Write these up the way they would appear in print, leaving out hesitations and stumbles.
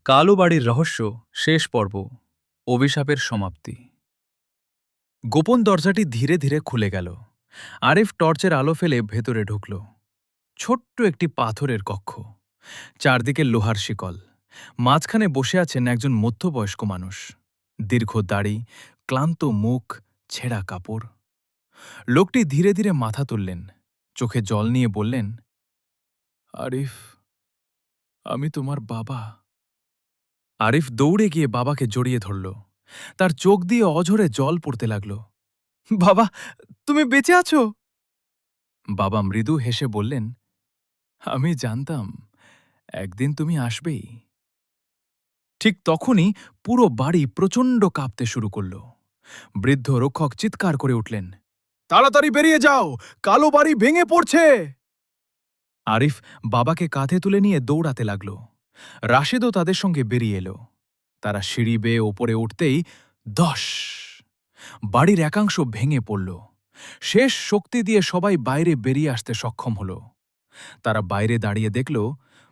কালো বাড়ির রহস্য শেষ পর্ব। অভিশাপের সমাপ্তি। গোপন দরজাটি ধীরে ধীরে খুলে গেল। আরিফ টর্চের আলো ফেলে ভেতরে ঢুকল। ছোট্ট একটি পাথরের কক্ষ, চারদিকে লোহার শিকল। মাঝখানে বসে আছেন একজন মধ্যবয়স্ক মানুষ, দীর্ঘ দাড়ি, ক্লান্ত মুখ, ছেঁড়া কাপড়। লোকটি ধীরে ধীরে মাথা তুললেন, চোখে জল নিয়ে বললেন, আরিফ, আমি তোমার বাবা। আরিফ দৌড়ে গিয়ে বাবাকে জড়িয়ে ধরল। তার চোখ দিয়ে অঝরে জল পড়তে লাগল। বাবা, তুমি বেঁচে আছো? বাবা মৃদু হেসে বললেন, আমি জানতাম একদিন তুমি আসবেই। ঠিক তখনই পুরো বাড়ি প্রচণ্ড কাঁপতে শুরু করল। বৃদ্ধ রক্ষক চিৎকার করে উঠলেন, তাড়াতাড়ি বেরিয়ে যাও, কালো বাড়ি ভেঙে পড়ছে। আরিফ বাবাকে কাঁধে তুলে নিয়ে দৌড়াতে লাগল। রাশেদও তাদের সঙ্গে বেরিয়ে এলো। তারা সিঁড়ি বেয়ে ওপরে উঠতেই দশ, বাড়ির একাংশ ভেঙে পড়ল। শেষ শক্তি দিয়ে সবাই বাইরে বেরিয়ে আসতে সক্ষম হল। তারা বাইরে দাঁড়িয়ে দেখল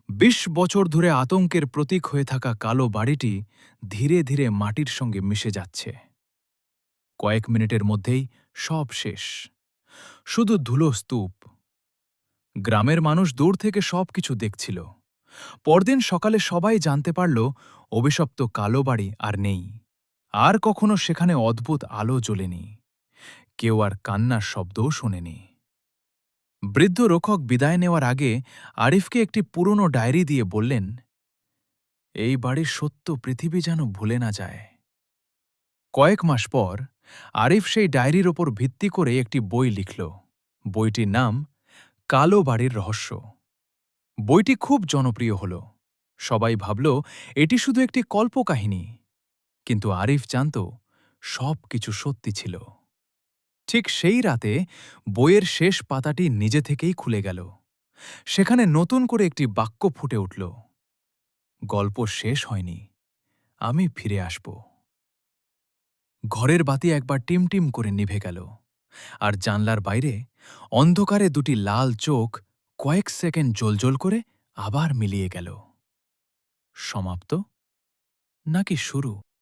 ২০ বছর ধরে আতঙ্কের প্রতীক হয়ে থাকা কালো বাড়িটি ধীরে ধীরে মাটির সঙ্গে মিশে যাচ্ছে। কয়েক মিনিটের মধ্যেই সব শেষ, শুধু ধুলো স্তূপ। গ্রামের মানুষ দূর থেকে সবকিছু দেখছিল। পরদিন সকালে সবাই জানতে পারল অভিশপ্ত কালো বাড়ি আর নেই। আর কখনো সেখানে অদ্ভুত আলো জ্বলেনি, কেউ আর কান্নার শব্দও শোনেনি। বৃদ্ধ রক্ষক বিদায় নেওয়ার আগে আরিফকে একটি পুরনো ডায়েরি দিয়ে বললেন, এই বাড়ির সত্য পৃথিবী যেন ভুলে না যায়। কয়েক মাস পর আরিফ সেই ডায়েরির ওপর ভিত্তি করে একটি বই লিখল। বইটির নাম কালো বাড়ির রহস্য। বইটি খুব জনপ্রিয় হল। সবাই ভাবল এটি শুধু একটি কল্পকাহিনী, কিন্তু আরিফ জানত সব কিছু সত্যি ছিল। ঠিক সেই রাতে বইয়ের শেষ পাতাটি নিজে থেকেই খুলে গেল। সেখানে নতুন করে একটি বাক্য ফুটে উঠল, গল্প শেষ হয়নি, আমি ফিরে আসব। ঘরের বাতি একবার টিমটিম করে নিভে গেল, আর জানলার বাইরে অন্ধকারে দুটি লাল চোখ কয়েক সেকেন্ড জ্বলজ্বল করে আবার মিলিয়ে গেল। সমাপ্ত নাকি শুরু?